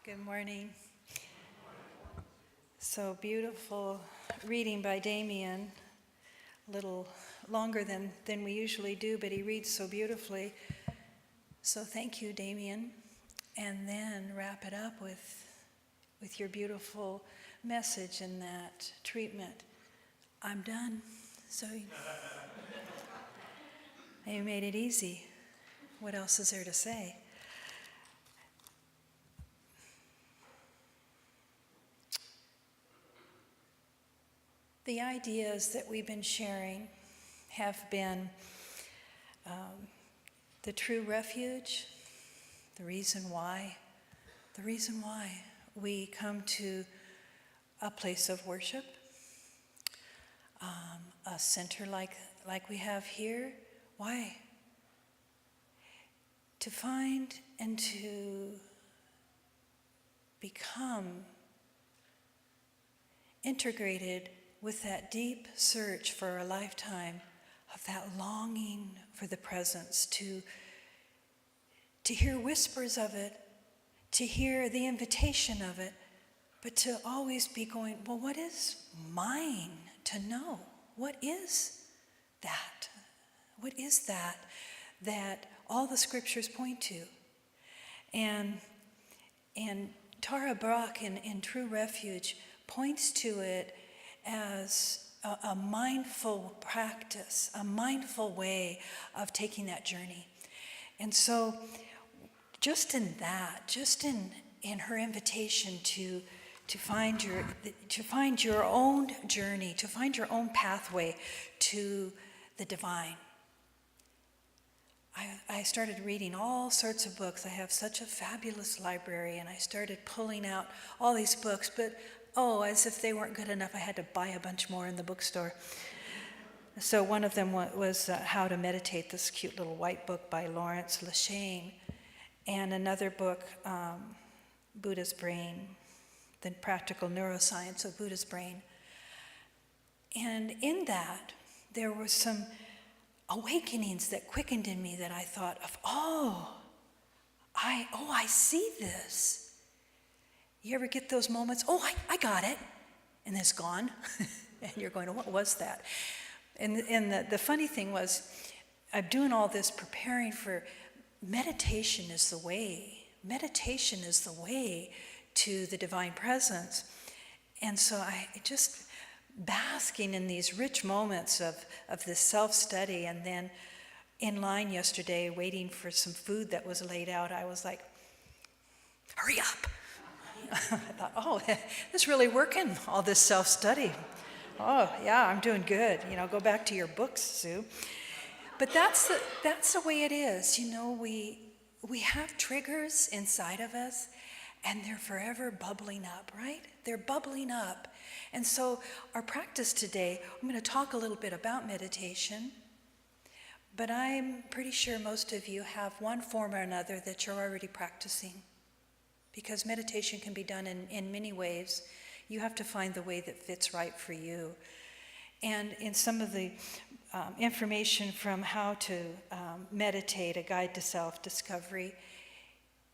Good morning. So beautiful reading by Damien. A little longer than we usually do, but he reads so beautifully. So thank you, Damien. And then wrap it up with your beautiful message and that treatment. I'm done. So you made it easy. What else is there to say? The ideas that we've been sharing have been the true refuge, the reason why we come to a place of worship, a center like we have here. Why? To find and to become integrated with that deep search for a lifetime of that longing for the presence, to hear whispers of it, to hear the invitation of it, but to always be going, well, what is mine to know? What is that? What is that all the scriptures point to? And Tara Brach in True Refuge points to it as a mindful practice, a mindful way of taking that journey. And so just in her invitation to find your own journey, to find your own pathway to the divine. I started reading all sorts of books. I have such a fabulous library, and I started pulling out all these books, but as if they weren't good enough, I had to buy a bunch more in the bookstore. So one of them was How to Meditate, this cute little white book by Lawrence Leshane, and another book, Buddha's Brain, the practical neuroscience of Buddha's brain. And in that, there were some awakenings that quickened in me that I thought of, I see this. You ever get those moments, I got it, and it's gone, and you're going, what was that? And the funny thing was, I'm doing all this preparing for meditation is the way. Meditation is the way to the divine presence. And so I just basking in these rich moments of this self-study, and then in line yesterday waiting for some food that was laid out, I was like, hurry up. I thought, this is really working, all this self-study. Oh, yeah, I'm doing good. Go back to your books, Sue. But that's the way it is. We have triggers inside of us, and they're forever bubbling up, right? They're bubbling up. And so our practice today, I'm going to talk a little bit about meditation, but I'm pretty sure most of you have one form or another that you're already practicing, because meditation can be done in many ways. You have to find the way that fits right for you. And in some of the information from How to Meditate, A Guide to Self-Discovery,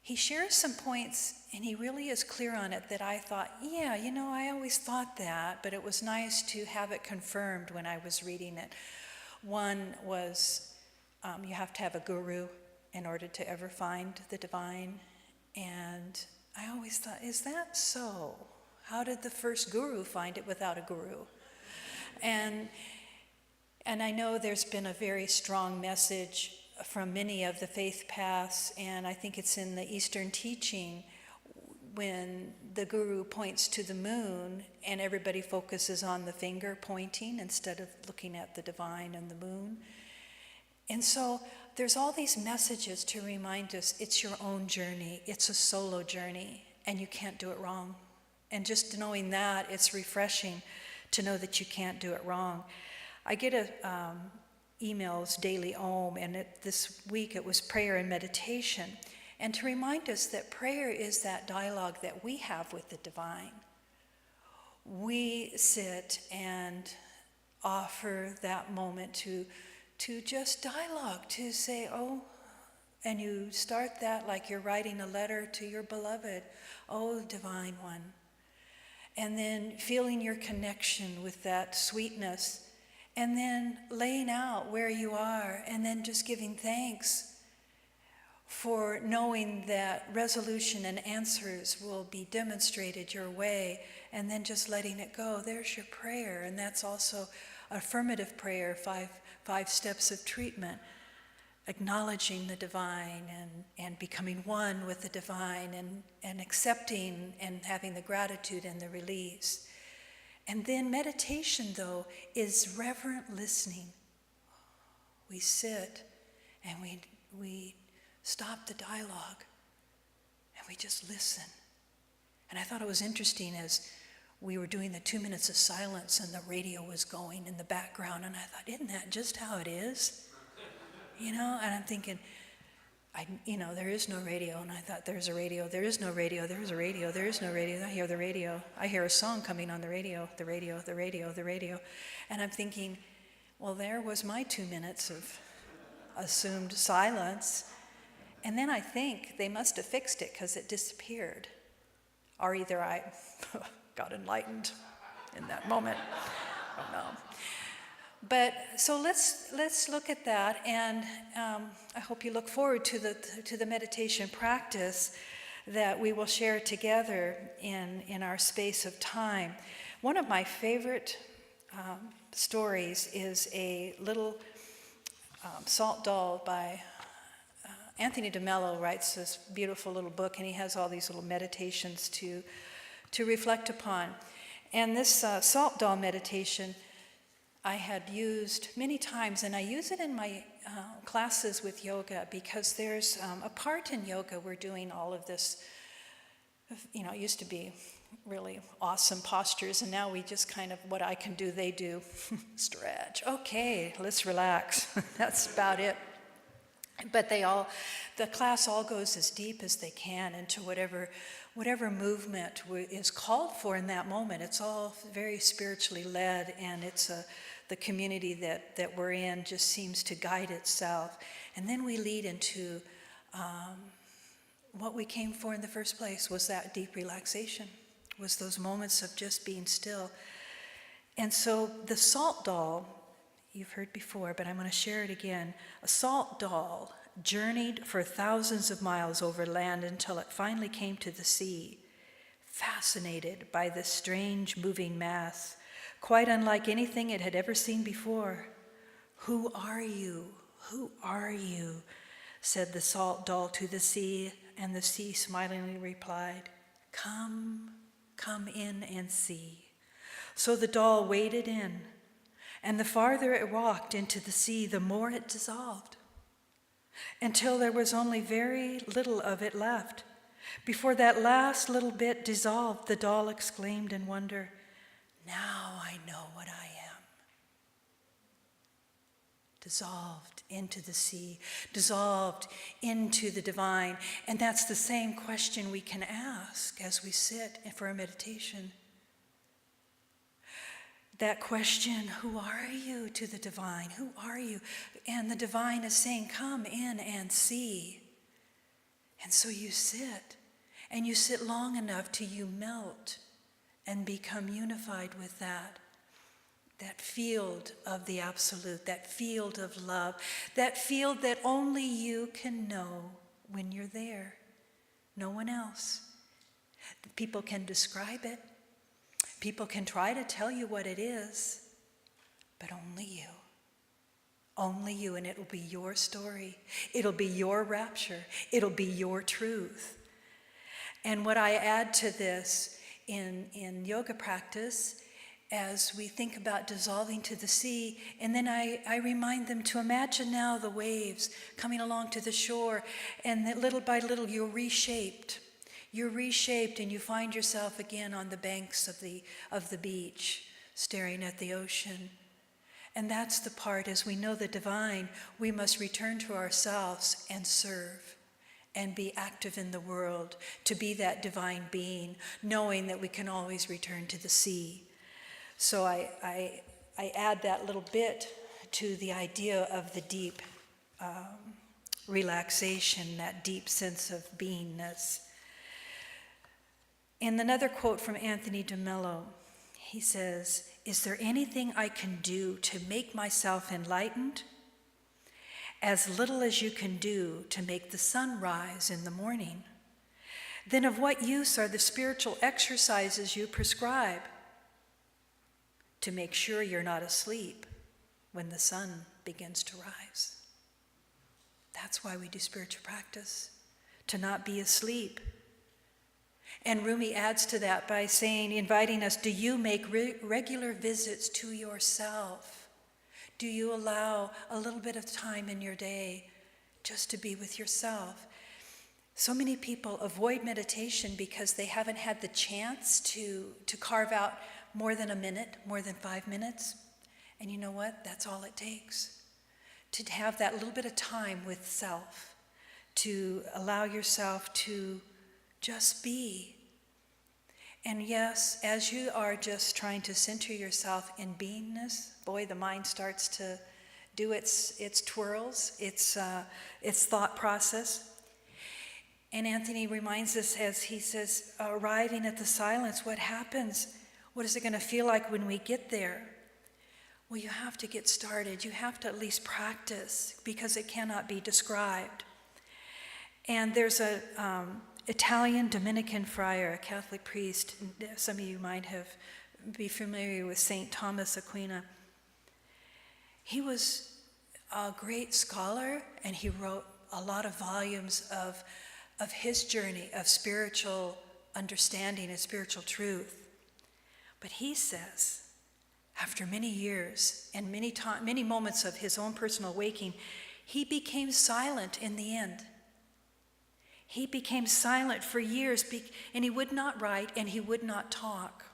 he shares some points, and he really is clear on it, that I thought, I always thought that, but it was nice to have it confirmed when I was reading it. One was you have to have a guru in order to ever find the divine. And I always thought, is that so? How did the first guru find it without a guru? And I know there's been a very strong message from many of the faith paths, and I think it's in the Eastern teaching when the guru points to the moon and everybody focuses on the finger pointing instead of looking at the divine and the moon. And so there's all these messages to remind us it's your own journey, it's a solo journey, and you can't do it wrong. And just knowing that, it's refreshing to know that you can't do it wrong. I get emails daily and this week it was prayer and meditation, and to remind us that prayer is that dialogue that we have with the divine. We sit and offer that moment to just dialogue, to say, And you start that like you're writing a letter to your beloved, oh Divine One. And then feeling your connection with that sweetness. And then laying out where you are, and then just giving thanks for knowing that resolution and answers will be demonstrated your way, and then just letting it go. There's your prayer, and that's also affirmative prayer, five steps of treatment, acknowledging the divine and becoming one with the divine, and accepting and having the gratitude and the release. And then meditation, though, is reverent listening. We sit and we stop the dialogue and we just listen. And I thought it was interesting as we were doing the 2 minutes of silence and the radio was going in the background, and I thought, isn't that just how it is? And I'm thinking, there is no radio. And I thought, there's a radio, there is no radio, there's a radio, there is no radio. I hear the radio. I hear a song coming on the radio, the radio, the radio, the radio. And I'm thinking, well, there was my 2 minutes of assumed silence. And then I think they must have fixed it because it disappeared. Or either I got enlightened in that moment. I don't know. But so let's look at that, and I hope you look forward to the meditation practice that we will share together in our space of time. One of my favorite stories is a little salt doll by Anthony DeMello. Writes this beautiful little book, and he has all these little meditations to reflect upon. And this salt doll meditation I had used many times, and I use it in my classes with yoga, because there's a part in yoga we're doing all of this. It used to be really awesome postures, and now we just kind of, what I can do, they do. Stretch. Okay, let's relax. That's about it. But the class all goes as deep as they can into whatever movement is called for in that moment. It's all very spiritually led, and it's the community that we're in just seems to guide itself. And then we lead into what we came for in the first place, was that deep relaxation, was those moments of just being still. And so the salt doll, you've heard before, but I'm going to share it again. A salt doll journeyed for thousands of miles over land until it finally came to the sea, fascinated by this strange moving mass, quite unlike anything it had ever seen before. "Who are you? Who are you?" said the salt doll to the sea, and the sea smilingly replied, "Come in and see." So the doll waded in, and the farther it walked into the sea, the more it dissolved, until there was only very little of it left. Before that last little bit dissolved, the doll exclaimed in wonder, "Now I know what I am." Dissolved into the sea, dissolved into the divine. And that's the same question we can ask as we sit for a meditation. That question, who are you, to the divine? Who are you? And the divine is saying, come in and see. And so you sit, and you sit long enough till you melt and become unified with that field of the absolute, that field of love, that field that only you can know when you're there. No one else. People can describe it. People can try to tell you what it is, but only you. Only you, and it will be your story. It'll be your rapture. It'll be your truth. And what I add to this in yoga practice, as we think about dissolving to the sea, and then I remind them to imagine now the waves coming along to the shore, and that little by little you're reshaped. You're reshaped, and you find yourself again on the banks of the beach, staring at the ocean. And that's the part, as we know the divine, we must return to ourselves and serve and be active in the world, to be that divine being, knowing that we can always return to the sea. So I add that little bit to the idea of the deep relaxation, that deep sense of beingness. And another quote from Anthony DeMello, he says, "Is there anything I can do to make myself enlightened? As little as you can do to make the sun rise in the morning. Then of what use are the spiritual exercises you prescribe to make sure you're not asleep when the sun begins to rise?" That's why we do spiritual practice, to not be asleep. And Rumi adds to that by saying, inviting us, do you make regular visits to yourself? Do you allow a little bit of time in your day just to be with yourself? So many people avoid meditation because they haven't had the chance to carve out more than a minute, more than 5 minutes. And you know what? That's all it takes. To have that little bit of time with self, to allow yourself to just be. And yes, as you are just trying to center yourself in beingness, boy, the mind starts to do its twirls, its thought process. And Anthony reminds us, as he says, arriving at the silence, what happens? What is it going to feel like when we get there? Well, you have to get started. You have to at least practice, because it cannot be described. And there's a Italian Dominican friar, a Catholic priest. Some of you might be familiar with St. Thomas Aquina. He was a great scholar, and he wrote a lot of volumes of his journey of spiritual understanding and spiritual truth. But he says, after many years and many moments of his own personal waking, he became silent in the end. He became silent for years, and he would not write and he would not talk.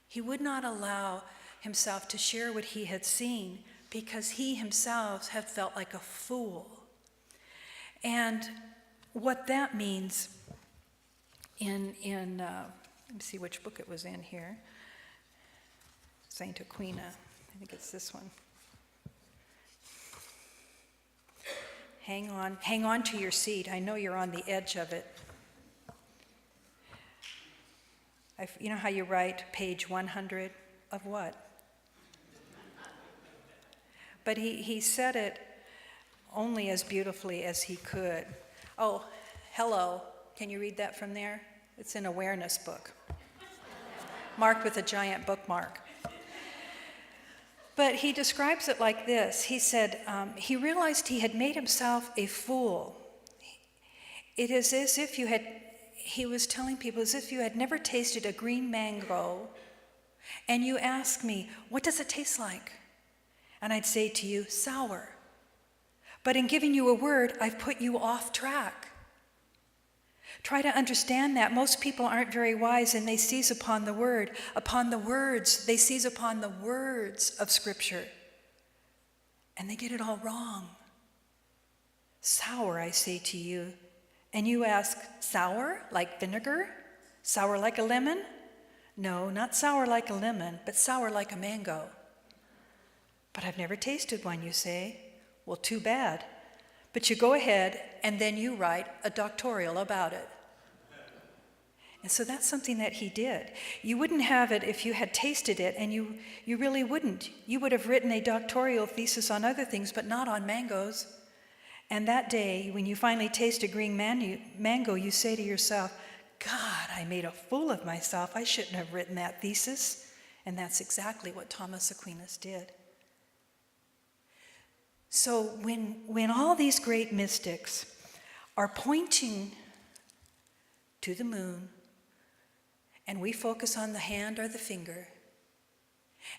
He would not allow himself to share what he had seen, because he himself had felt like a fool. And what that means in let me see which book it was in here. St. Aquina, I think it's this one. Hang on to your seat. I know you're on the edge of it. You know how you write page 100 of what? But he said it only as beautifully as he could. Oh, hello. Can you read that from there? It's an awareness book, marked with a giant bookmark. But he describes it like this. He said, he realized he had made himself a fool. It is as if he was telling people, as if you had never tasted a green mango, and you ask me, what does it taste like? And I'd say to you, sour. But in giving you a word, I've put you off track. Try to understand that. Most people aren't very wise, and they seize upon the word, upon the words. They seize upon the words of Scripture, and they get it all wrong. Sour, I say to you. And you ask, sour like vinegar? Sour like a lemon? No, not sour like a lemon, but sour like a mango. But I've never tasted one, you say. Well, too bad. But you go ahead, and then you write a doctoral about it. And so that's something that he did. You wouldn't have it if you had tasted it, and you really wouldn't. You would have written a doctoral thesis on other things, but not on mangoes. And that day, when you finally taste a green mango, you say to yourself, God, I made a fool of myself. I shouldn't have written that thesis. And that's exactly what Thomas Aquinas did. So when all these great mystics are pointing to the moon, and we focus on the hand or the finger,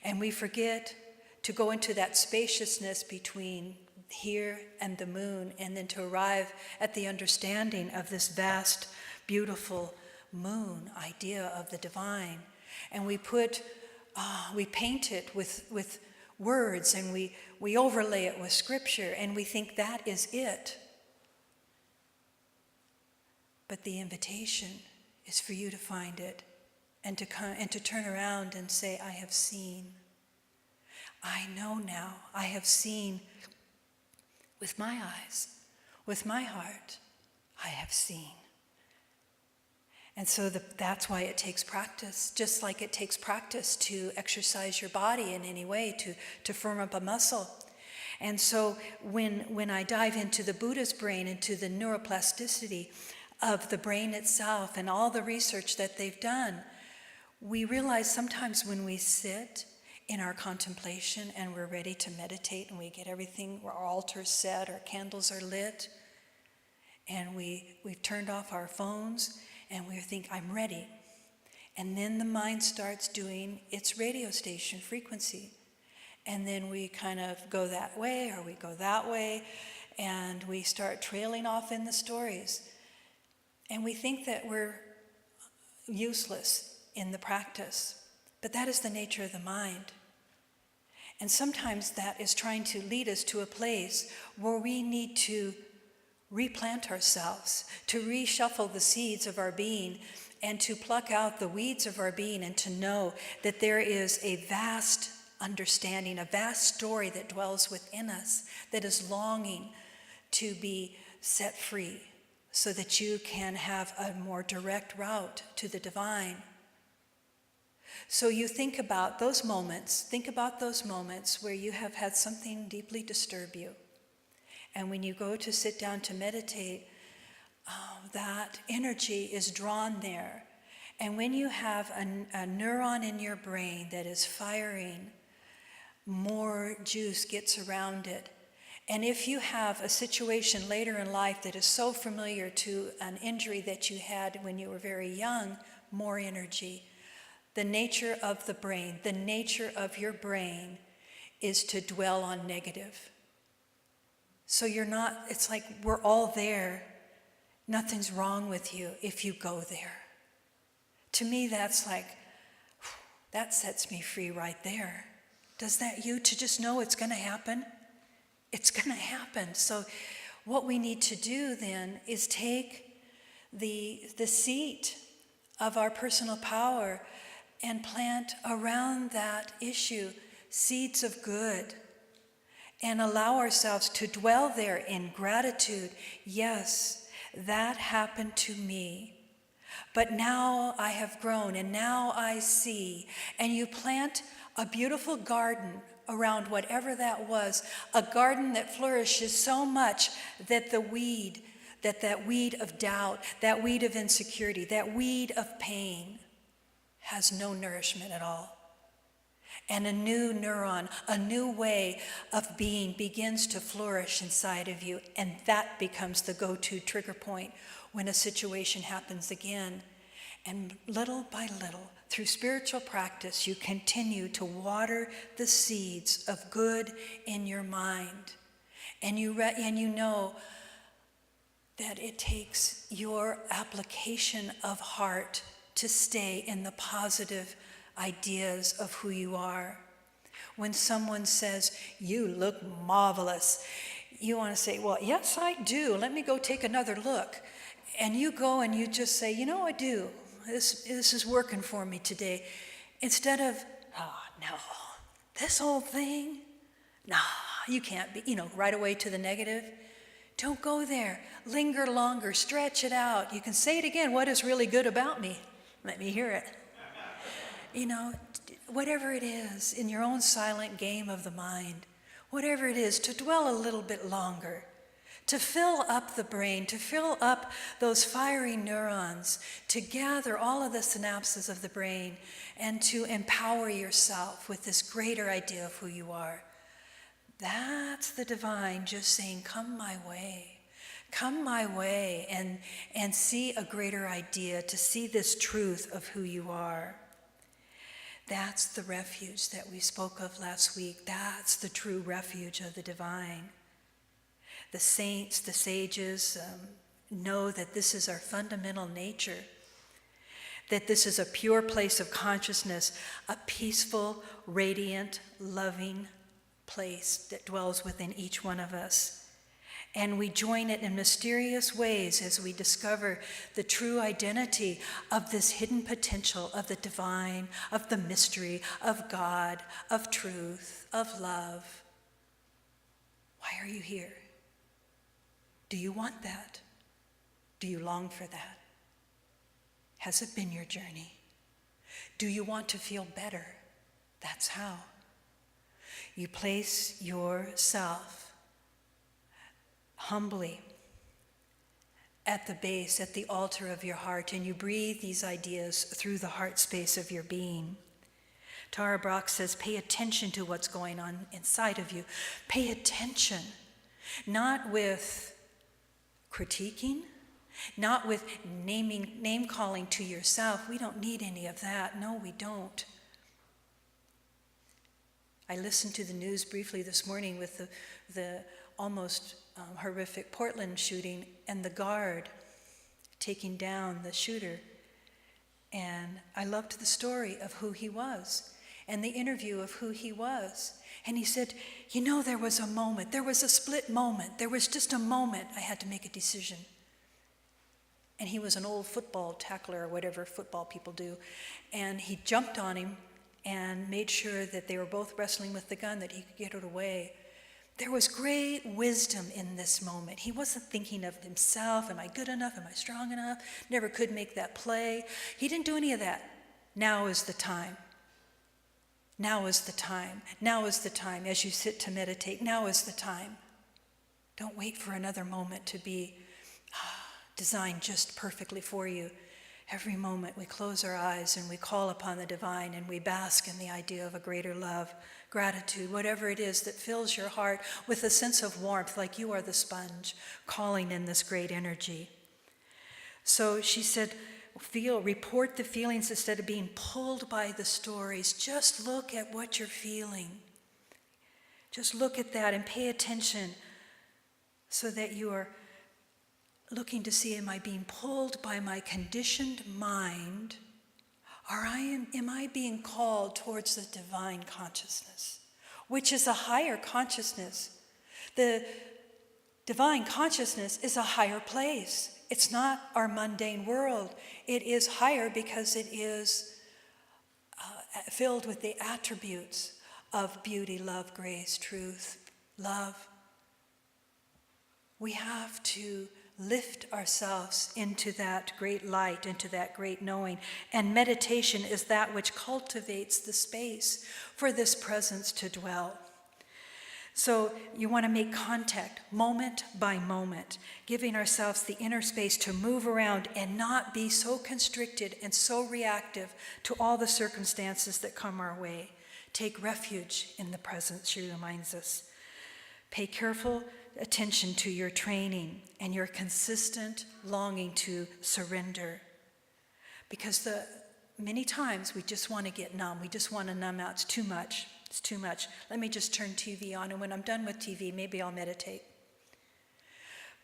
and we forget to go into that spaciousness between here and the moon, and then to arrive at the understanding of this vast, beautiful moon idea of the divine, and we paint it with words, and we overlay it with Scripture, and we think that is it. But the invitation is for you to find it, and to turn around and say, I have seen. I know now. I have seen with my eyes, with my heart, I have seen. And so that's why it takes practice, just like it takes practice to exercise your body in any way, to firm up a muscle. And so when I dive into the Buddha's brain, into the neuroplasticity of the brain itself and all the research that they've done, we realize sometimes when we sit in our contemplation and we're ready to meditate and we get everything, our altar's set, our candles are lit, and we've turned off our phones, and we think, I'm ready. And then the mind starts doing its radio station frequency. And then we kind of go that way, or we go that way, and we start trailing off in the stories. And we think that we're useless in the practice. But that is the nature of the mind. And sometimes that is trying to lead us to a place where we need to replant ourselves, to reshuffle the seeds of our being, and to pluck out the weeds of our being, and to know that there is a vast understanding, a vast story that dwells within us, that is longing to be set free, so that you can have a more direct route to the divine. So you think about those moments where you have had something deeply disturb you. And when you go to sit down to meditate, that energy is drawn there. And when you have a neuron in your brain that is firing, more juice gets around it. And if you have a situation later in life that is so familiar to an injury that you had when you were very young, more energy. The nature of the brain, the nature of your brain is to dwell on negative. So you're not, it's like we're all there. Nothing's wrong with you if you go there. To me, that's like, that sets me free right there. Does that you? To just know it's going to happen? It's going to happen. So what we need to do then is take the seat of our personal power and plant around that issue seeds of good, and allow ourselves to dwell there in gratitude. Yes, that happened to me, but now I have grown and now I see. And you plant a beautiful garden around whatever that was, a garden that flourishes so much that that weed of doubt, that weed of insecurity, that weed of pain has no nourishment at all. And a new neuron, a new way of being begins to flourish inside of you, and that becomes the go-to trigger point when a situation happens again. And little by little, through spiritual practice, you continue to water the seeds of good in your mind. And you know that it takes your application of heart to stay in the positive ideas of who you are. When someone says, you look marvelous, you want to say, well, yes, I do. Let me go take another look. And you go and you just say, you know, I do. This is working for me today. Instead of, oh, no, this old thing, no, you can't be, right away to the negative. Don't go there. Linger longer. Stretch it out. You can say it again. What is really good about me? Let me hear it. Whatever it is in your own silent game of the mind, whatever it is, to dwell a little bit longer, to fill up the brain, to fill up those fiery neurons, to gather all of the synapses of the brain, and to empower yourself with this greater idea of who you are. That's the divine just saying, come my way, and see a greater idea, to see this truth of who you are. That's the refuge that we spoke of last week. That's the true refuge of the divine. The saints, the sages, know that this is our fundamental nature, that this is a pure place of consciousness, a peaceful, radiant, loving place that dwells within each one of us. And we join it in mysterious ways as we discover the true identity of this hidden potential of the divine, of the mystery, of God, of truth, of love. Why are you here? Do you want that? Do you long for that? Has it been your journey? Do you want to feel better? That's how. You place yourself humbly at the base, at the altar of your heart, and you breathe these ideas through the heart space of your being. Tara Brach says, pay attention to what's going on inside of you. Pay attention, not with critiquing, not with name calling to yourself. We don't need any of that. No, we don't. I listened to the news briefly this morning with the almost horrific Portland shooting and the guard taking down the shooter. And I loved the story of who he was and the interview of who he was. And he said, there was a moment, there was a split moment, there was just a moment I had to make a decision. And he was an old football tackler or whatever football people do. And he jumped on him and made sure that they were both wrestling with the gun, that he could get it away. There was great wisdom in this moment. He wasn't thinking of himself. Am I good enough? Am I strong enough? Never could make that play. He didn't do any of that. Now is the time. Now is the time. Now is the time as you sit to meditate. Now is the time. Don't wait for another moment to be designed just perfectly for you. Every moment we close our eyes and we call upon the divine and we bask in the idea of a greater love, gratitude, whatever it is that fills your heart with a sense of warmth, like you are the sponge calling in this great energy. So she said, report the feelings instead of being pulled by the stories. Just look at what you're feeling. Just look at that and pay attention so that you are looking to see, am I being pulled by my conditioned mind, or am I being called towards the divine consciousness, which is a higher consciousness. The divine consciousness is a higher place. It's not our mundane world. It is higher because it is filled with the attributes of beauty, love, grace, truth, love. We have to lift ourselves into that great light, into that great knowing. And meditation is that which cultivates the space for this presence to dwell. So you want to make contact moment by moment, giving ourselves the inner space to move around and not be so constricted and so reactive to all the circumstances that come our way. Take refuge in the presence, she reminds us. Pay careful attention to your training and your consistent longing to surrender. Because many times we just want to get numb. We just want to numb out. It's too much. It's too much. Let me just turn TV on, and when I'm done with TV, maybe I'll meditate.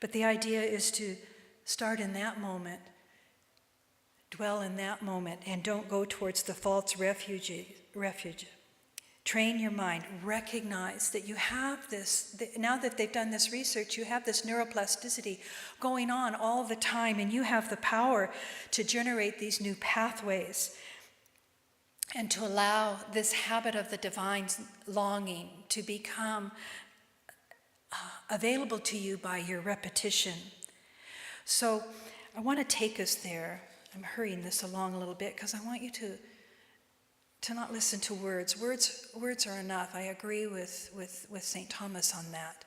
But the idea is to start in that moment, dwell in that moment, and don't go towards the false refuge. Train your mind. Recognize that you have this, now that they've done this research, you have this neuroplasticity going on all the time, and you have the power to generate these new pathways and to allow this habit of the divine longing to become available to you by your repetition. So I want to take us there. I'm hurrying this along a little bit because I want you to not listen to words. Words are enough. I agree with St. Thomas on that.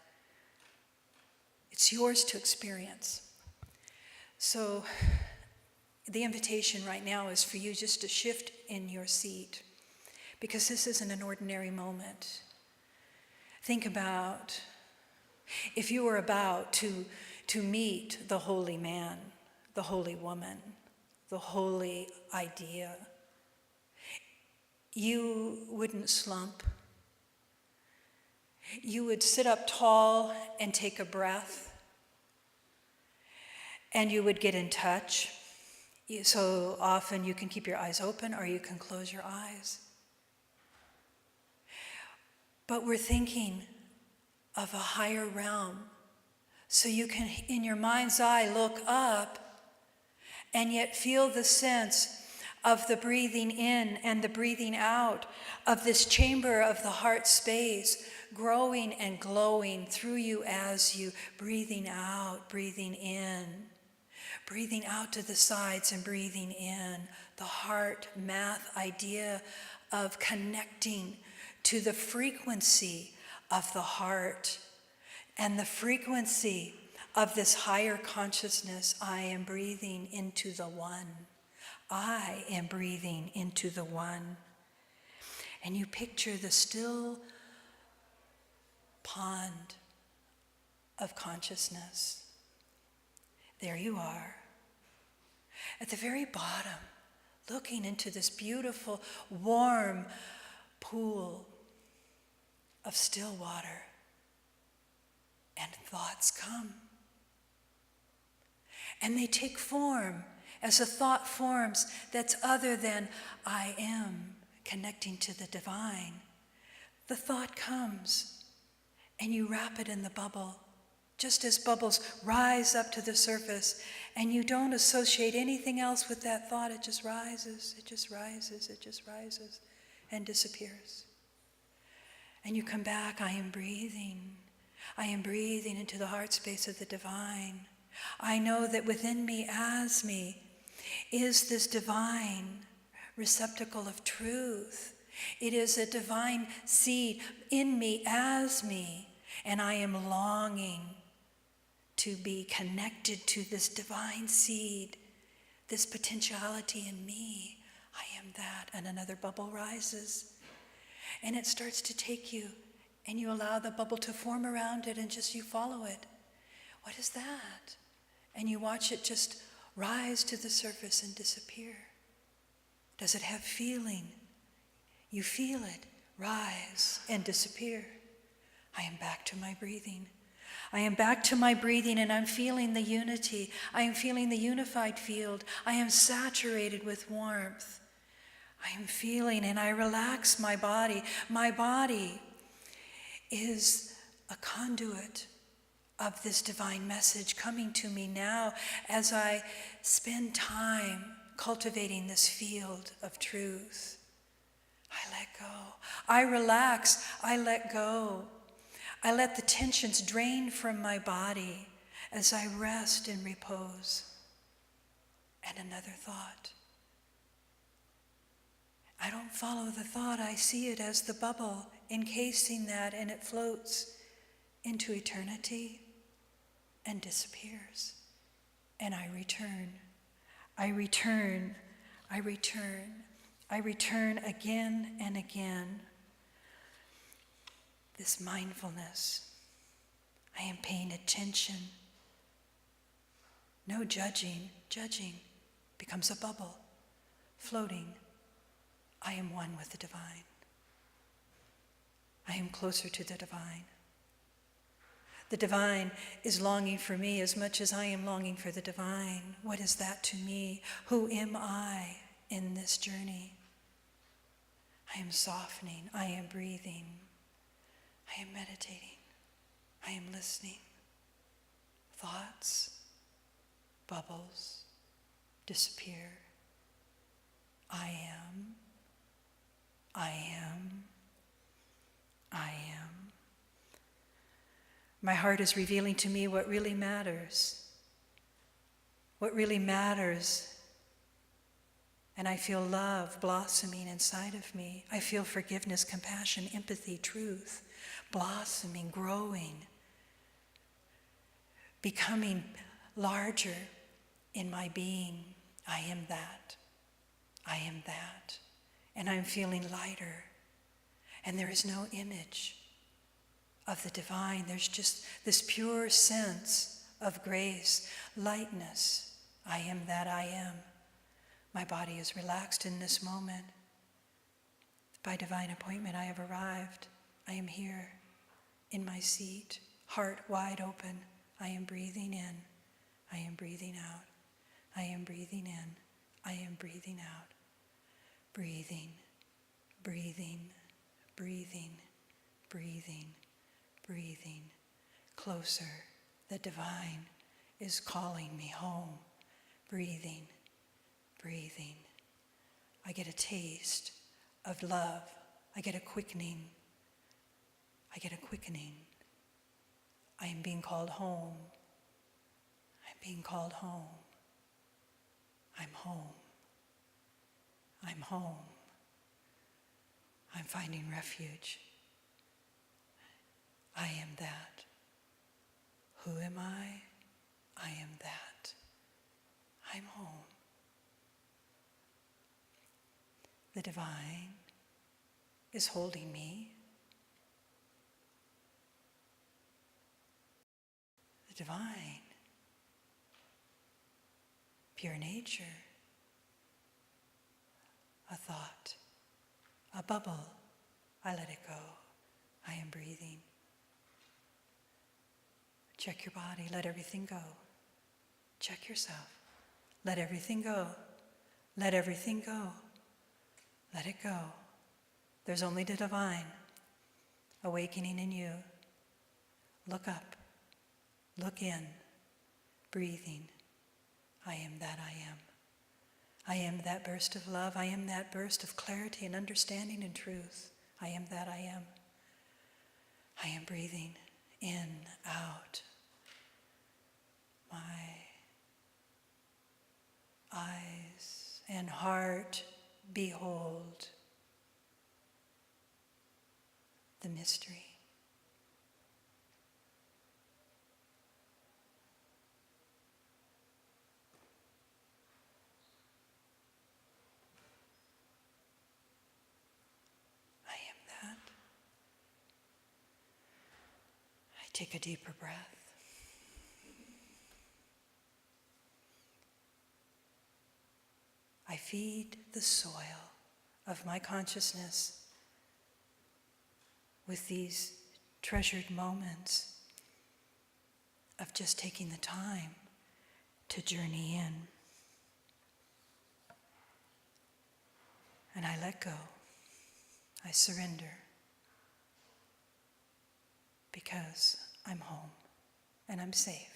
It's yours to experience. So the invitation right now is for you just to shift in your seat, because this isn't an ordinary moment. Think about if you were about to meet the holy man, the holy woman, the holy idea. You wouldn't slump. You would sit up tall and take a breath, and you would get in touch. So often you can keep your eyes open or you can close your eyes. But we're thinking of a higher realm. So you can, in your mind's eye, look up and yet feel the sense of the breathing in and the breathing out of this chamber of the heart space growing and glowing through you as you breathing out, breathing in, breathing out to the sides and breathing in. The heart math idea of connecting to the frequency of the heart and the frequency of this higher consciousness. I am breathing into the one. I am breathing into the one. And you picture the still pond of consciousness. There you are, at the very bottom, looking into this beautiful, warm pool of still water. And thoughts come. And they take form as a thought forms that's other than I am, connecting to the divine. The thought comes, and you wrap it in the bubble, just as bubbles rise up to the surface, and you don't associate anything else with that thought. It just rises, it just rises, it just rises, and disappears. And you come back, I am breathing. I am breathing into the heart space of the divine. I know that within me, as me, is this divine receptacle of truth. It is a divine seed in me, as me, and I am longing to be connected to this divine seed, this potentiality in me. I am that, and another bubble rises, and it starts to take you, and you allow the bubble to form around it, and just you follow it. What is that? And you watch it just rise to the surface and disappear. Does it have feeling? You feel it rise and disappear. I am back to my breathing. I am back to my breathing, and I'm feeling the unity. I am feeling the unified field. I am saturated with warmth. I am feeling, and I relax my body. My body is a conduit of this divine message coming to me now as I spend time cultivating this field of truth. I let go. I relax. I let go. I let the tensions drain from my body as I rest and repose. And another thought. I don't follow the thought. I see it as the bubble encasing that, and it floats into eternity and disappears. And I return. I return. I return. I return again and again. This mindfulness. I am paying attention. No judging. Judging becomes a bubble, floating. I am one with the divine. I am closer to the divine. The divine is longing for me as much as I am longing for the divine. What is that to me? Who am I in this journey? I am softening. I am breathing. I am meditating. I am listening. Thoughts, bubbles, disappear. I am. I am. I am. My heart is revealing to me what really matters. What really matters. And I feel love blossoming inside of me. I feel forgiveness, compassion, empathy, truth blossoming, growing, becoming larger in my being. I am that. I am that. And I'm feeling lighter. And there is no image of the divine. There's just this pure sense of grace, lightness. I am that I am. My body is relaxed in this moment. By divine appointment, I have arrived. I am here in my seat, heart wide open. I am breathing in. I am breathing out. I am breathing in. I am breathing out. Breathing, breathing, breathing, breathing, breathing. Closer. The divine is calling me home. Breathing, breathing. I get a taste of love. I get a quickening. I get a quickening. I am being called home. I'm being called home. I'm home. I'm home. I'm finding refuge. I am that. Who am I? I am that. I'm home. The divine is holding me. The divine, pure nature, a thought, a bubble, I let it go. I am breathing. Check your body, let everything go. Check yourself. Let everything go. Let everything go. Let it go. There's only the divine awakening in you. Look up. Look in. Breathing. I am that I am. I am that burst of love. I am that burst of clarity and understanding and truth. I am that I am. I am breathing in, out. My eyes and heart behold the mystery. I am that. I take a deeper breath. I feed the soil of my consciousness with these treasured moments of just taking the time to journey in. And I let go. I surrender. Because I'm home and I'm safe.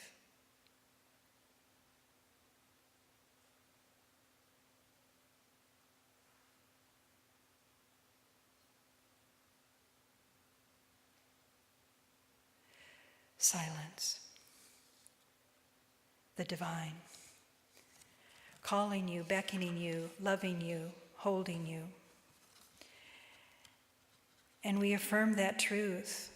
Silence. The divine. Calling you, beckoning you, loving you, holding you. And we affirm that truth.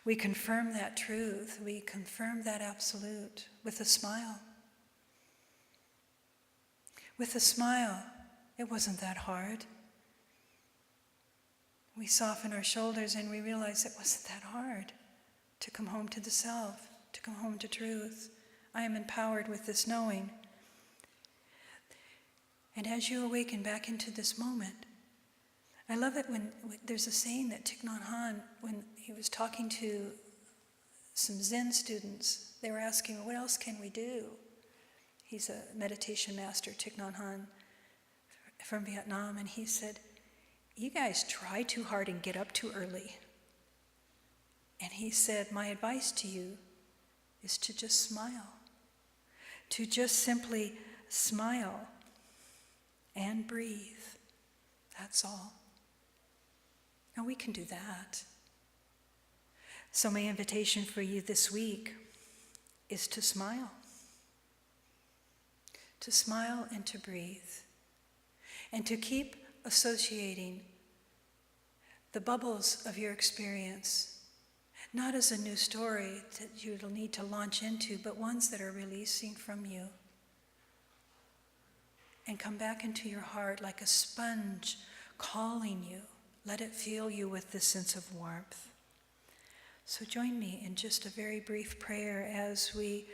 We confirm that truth. We confirm that absolute with a smile. With a smile. It wasn't that hard. We soften our shoulders and we realize it wasn't that hard to come home to the self, to come home to truth. I am empowered with this knowing. And as you awaken back into this moment, I love it when there's a saying that Thich Nhat Hanh, when he was talking to some Zen students, they were asking, what else can we do? He's a meditation master, Thich Nhat Hanh, from Vietnam, and he said, you guys try too hard and get up too early. And he said, my advice to you is to just smile, to just simply smile and breathe. That's all. And we can do that. So my invitation for you this week is to smile. To smile and to breathe. And to keep associating the bubbles of your experience, not as a new story that you'll need to launch into, but ones that are releasing from you. And come back into your heart like a sponge calling you. Let it feel you with this sense of warmth. So join me in just a very brief prayer as we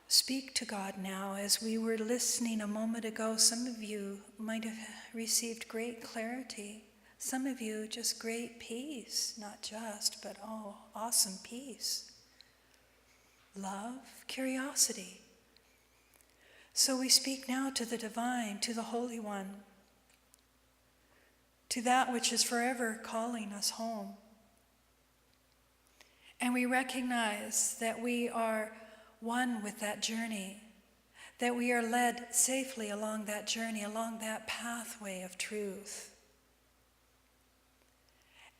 speak to God now. As we were listening a moment ago, some of you might have received great clarity. Some of you just great peace, not just, but awesome peace. Love, curiosity. So we speak now to the divine, to the Holy One, to that which is forever calling us home. And we recognize that we are one with that journey, that we are led safely along that journey, along that pathway of truth.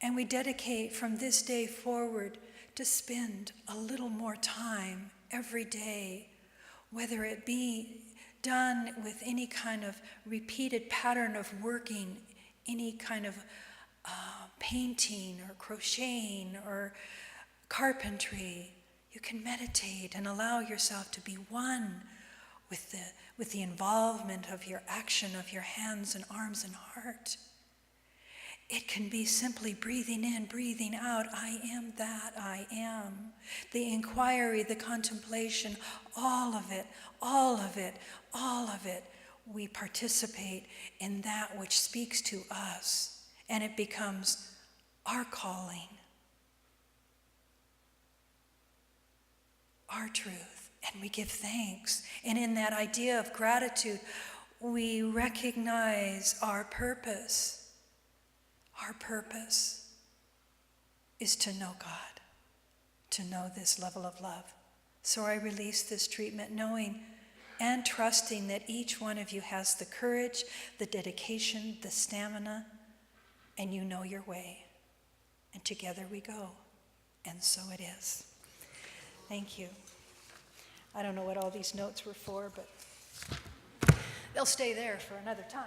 And we dedicate from this day forward to spend a little more time every day, whether it be done with any kind of repeated pattern of working, any kind of painting or crocheting or carpentry. You can meditate and allow yourself to be one with the involvement of your action, of your hands and arms and heart. It can be simply breathing in, breathing out. I am that I am. The inquiry, the contemplation, all of it, all of it, all of it. We participate in that which speaks to us, and it becomes our calling, our truth, and we give thanks. And in that idea of gratitude, we recognize our purpose. Our purpose is to know God, to know this level of love. So I release this treatment knowing and trusting that each one of you has the courage, the dedication, the stamina, and you know your way. And together we go. And so it is. Thank you. I don't know what all these notes were for, but they'll stay there for another time.